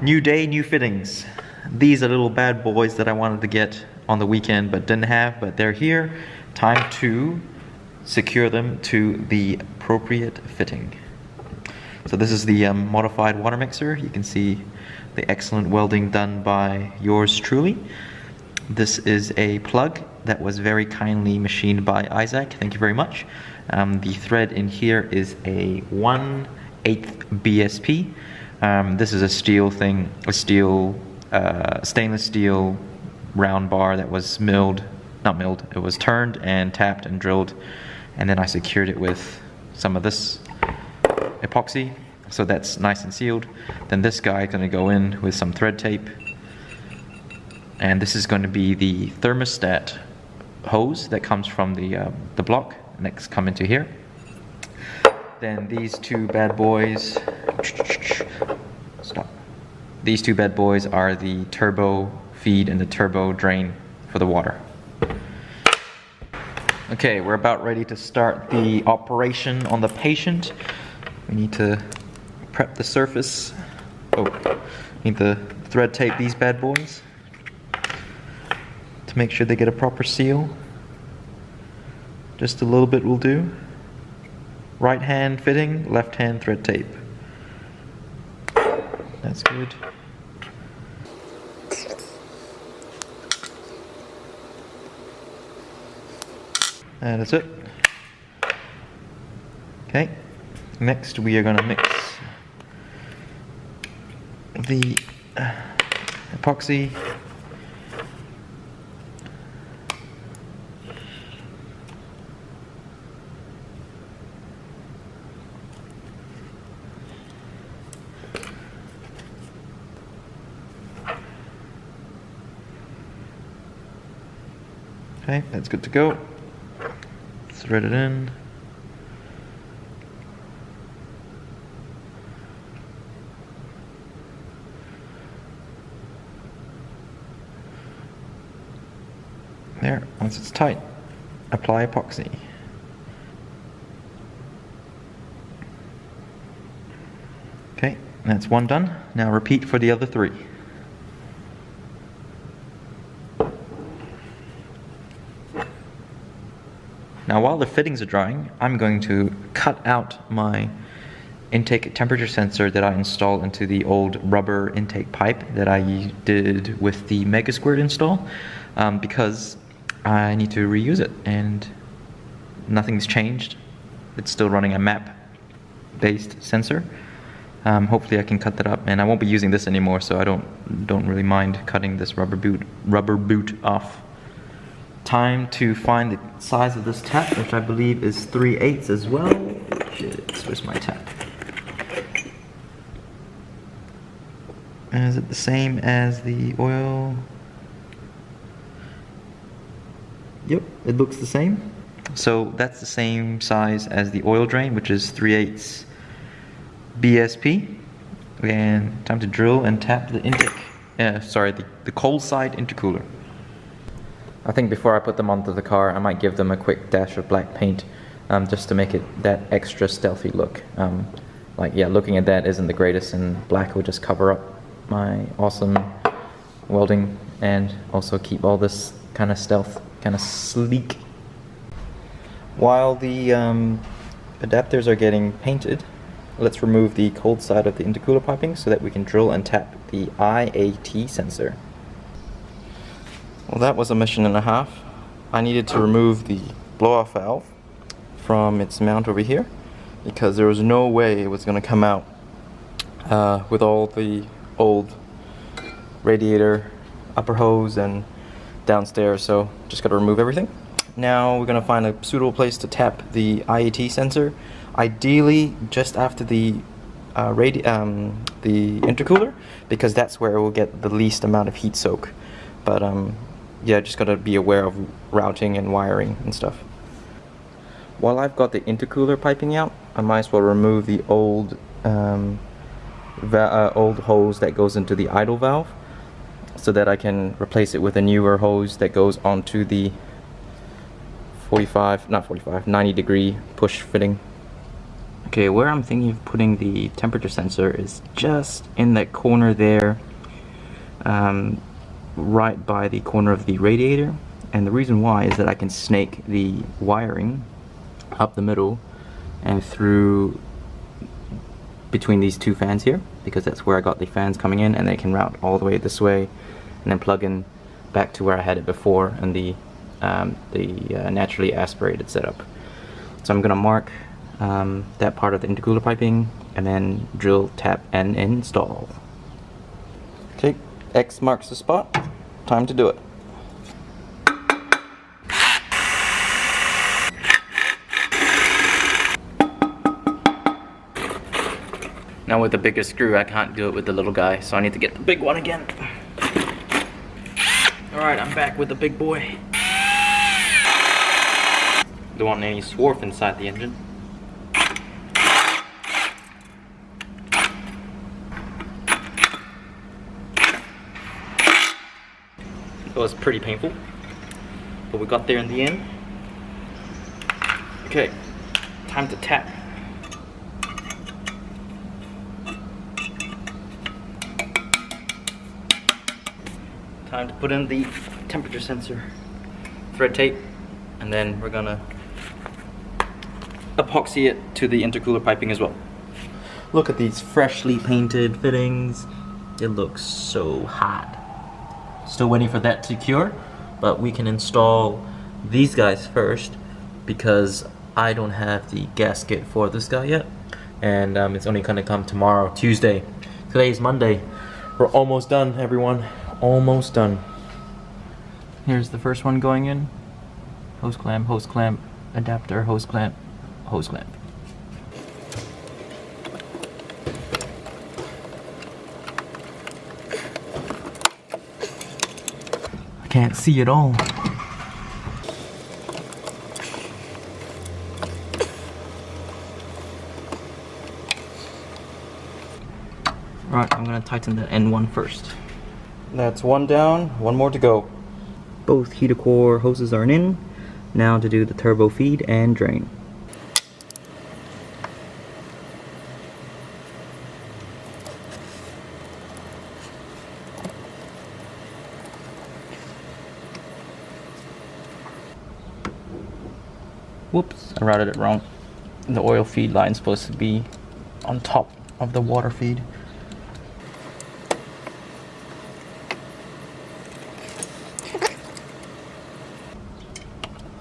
New day, new fittings. These are little bad boys that I wanted to get on the weekend but didn't have, but they're here. Time to secure them to the appropriate fitting. So this is the modified water mixer. You can see the excellent welding done by yours truly. This is a plug that was very kindly machined by Isaac. Thank you very much. The thread in here is a 1/8 BSP. This is a steel thing, stainless steel round bar that was it was turned and tapped and drilled, and then I secured it with some of this epoxy, so that's nice and sealed. Then this guy is going to go in with some thread tape, and this is going to be the thermostat hose that comes from the block, and that's come into here. Then these two bad boys, these two bad boys are the turbo feed and the turbo drain for the water. Okay, we're about ready to start the operation on the patient. We need to prep the surface. Need to thread tape these bad boys to make sure they get a proper seal. Just a little bit will do. Right hand fitting, left hand thread tape. That's good. And that's it. Okay, next we are going to mix the epoxy. Okay, that's good to go. Thread it in. There, once it's tight, apply epoxy. Okay, that's one done. Now repeat for the other three. Now while the fittings are drying, I'm going to cut out my intake temperature sensor that I installed into the old rubber intake pipe that I did with the Mega Squirt install, because I need to reuse it and nothing's changed. It's still running a map-based sensor. Hopefully I can cut that up, and I won't be using this anymore, so I don't really mind cutting this rubber boot off. Time to find the size of this tap, which I believe is 3/8 as well. Where's my tap? Is it the same as the oil? Yep, it looks the same. So that's the same size as the oil drain, which is 3/8 BSP. And time to drill and tap the intake. The cold side intercooler. I think before I put them onto the car, I might give them a quick dash of black paint, just to make it that extra stealthy look. Looking at that isn't the greatest, and black will just cover up my awesome welding and also keep all this kind of stealth, kind of sleek. While the adapters are getting painted, let's remove the cold side of the intercooler piping so that we can drill and tap the IAT sensor. Well, that was a mission and a half. I needed to remove the blow-off valve from its mount over here because there was no way it was going to come out with all the old radiator upper hose and downstairs, so just got to remove everything. Now we're going to find a suitable place to tap the IAT sensor, ideally just after the intercooler, because that's where it will get the least amount of heat soak. But yeah, just gotta be aware of routing and wiring and stuff. While I've got the intercooler piping out, I might as well remove the old hose that goes into the idle valve, so that I can replace it with a newer hose that goes onto the 90 degree push fitting. Okay, where I'm thinking of putting the temperature sensor is just in that corner there, right by the corner of the radiator. And the reason why is that I can snake the wiring up the middle and through between these two fans here, because that's where I got the fans coming in, and they can route all the way this way and then plug in back to where I had it before in the naturally aspirated setup. So I'm gonna mark that part of the intercooler piping and then drill, tap, and install. Okay, X marks the spot. Time to do it. Now with the bigger screw, I can't do it with the little guy, so I need to get the big one again. Alright, I'm back with the big boy. Don't want any swarf inside the engine. It was pretty painful, but we got there in the end. Okay, time to tap. Time to put in the temperature sensor, thread tape, and then we're gonna epoxy it to the intercooler piping as well. Look at these freshly painted fittings. It looks so hot. Still waiting for that to cure, but we can install these guys first because I don't have the gasket for this guy yet, and it's only gonna come tomorrow, Tuesday. Today is Monday. We're almost done, everyone. Almost done. Here's the first one going in. Hose clamp, adapter, hose clamp, hose clamp. I can't see it all. Alright, I'm gonna tighten the N1 first. That's one down, one more to go. Both heater core hoses are in. Now to do the turbo feed and drain. Whoops, I routed it wrong. The oil feed line is supposed to be on top of the water feed.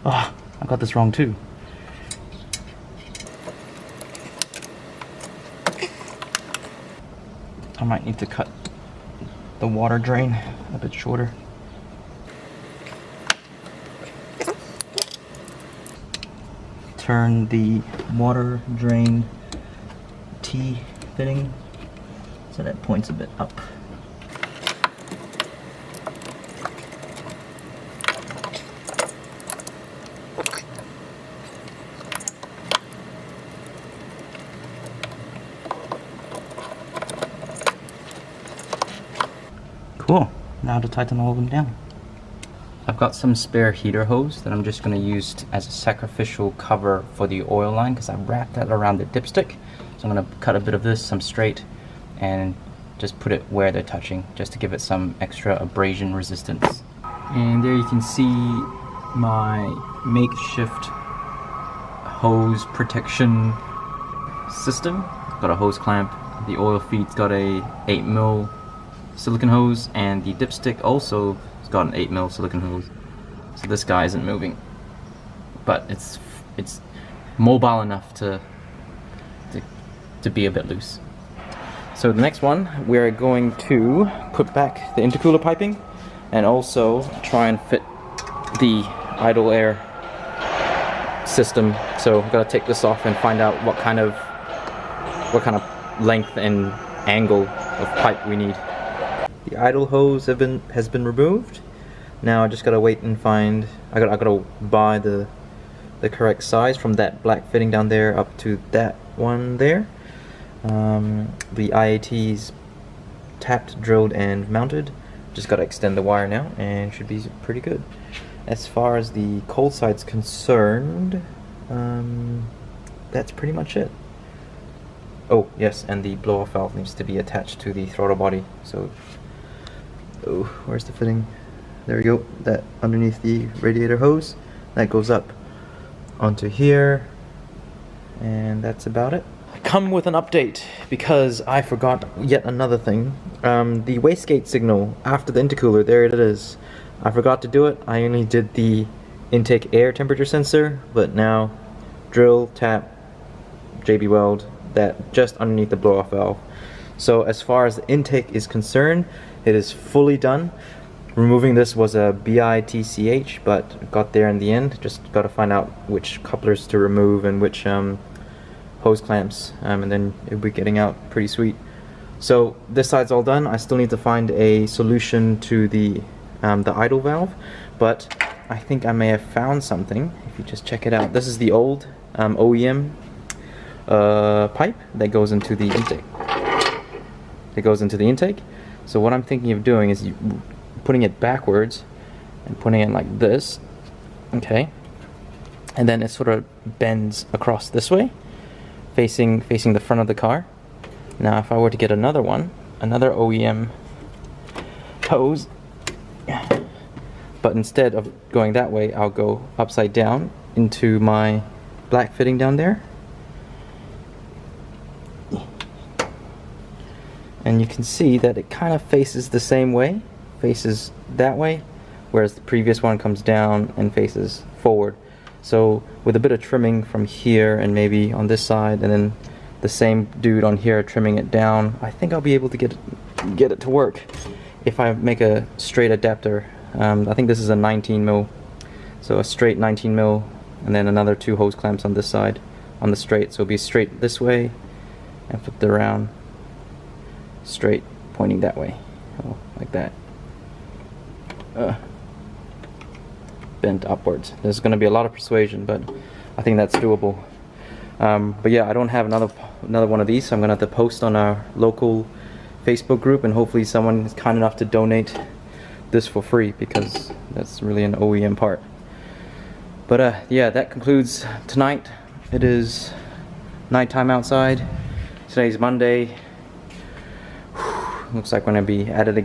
Oh, I got this wrong too. I might need to cut the water drain a bit shorter. Turn the water drain T fitting so that points a bit up. Cool, now to tighten all of them down. I've got some spare heater hose that I'm just going to use as a sacrificial cover for the oil line because I wrapped that around the dipstick. So I'm going to cut a bit of this, some straight, and just put it where they're touching just to give it some extra abrasion resistance. And there you can see my makeshift hose protection system. Got a hose clamp, the oil feed's got a 8mm silicone hose, and the dipstick also has got an 8mm silicone hose. So this guy isn't moving, but it's mobile enough to be a bit loose. So the next one, we're going to put back the intercooler piping and also try and fit the idle air system. So I've got to take this off and find out what kind of length and angle of pipe we need. The idle hose has been removed. Now I just gotta wait and find. I gotta buy the correct size from that black fitting down there up to that one there. The IAT's tapped, drilled, and mounted. Just gotta extend the wire now, and should be pretty good. As far as the cold side's concerned, that's pretty much it. Oh yes, and the blow-off valve needs to be attached to the throttle body. So, oh, where's the fitting? There we go. That underneath the radiator hose, that goes up onto here, and that's about it. Come with an update because I forgot yet another thing. The wastegate signal after the intercooler, there it is. I forgot to do it. I only did the intake air temperature sensor, but now drill, tap, JB weld that just underneath the blow-off valve. So as far as the intake is concerned, it is fully done. Removing this was a BITCH, but got there in the end. Just got to find out which couplers to remove and which hose clamps, and then it'll be getting out pretty sweet. So this side's all done. I still need to find a solution to the idle valve, but I think I may have found something. If you just check it out, this is the old OEM pipe that goes into the intake. So what I'm thinking of doing is putting it backwards and putting it like this, okay, and then it sort of bends across this way, facing the front of the car. Now if I were to get another OEM hose, but instead of going that way, I'll go upside down into my black fitting down there, and you can see that it kind of faces the same way, faces that way, whereas the previous one comes down and faces forward. So with a bit of trimming from here and maybe on this side, and then the same dude on here trimming it down, I think I'll be able to get it to work if I make a straight adapter. I think this is a 19 mil, so a straight 19 mil, and then another 2 hose clamps on this side on the straight, so it'll be straight this way and flipped around straight pointing that way, like that, bent upwards. There's going to be a lot of persuasion, but I think that's doable. But yeah, I don't have another one of these, so I'm going to have to post on our local Facebook group, and hopefully someone is kind enough to donate this for free, because that's really an OEM part. But yeah, that concludes tonight. It is nighttime outside. Today's Monday. Looks like we're going to be at it again.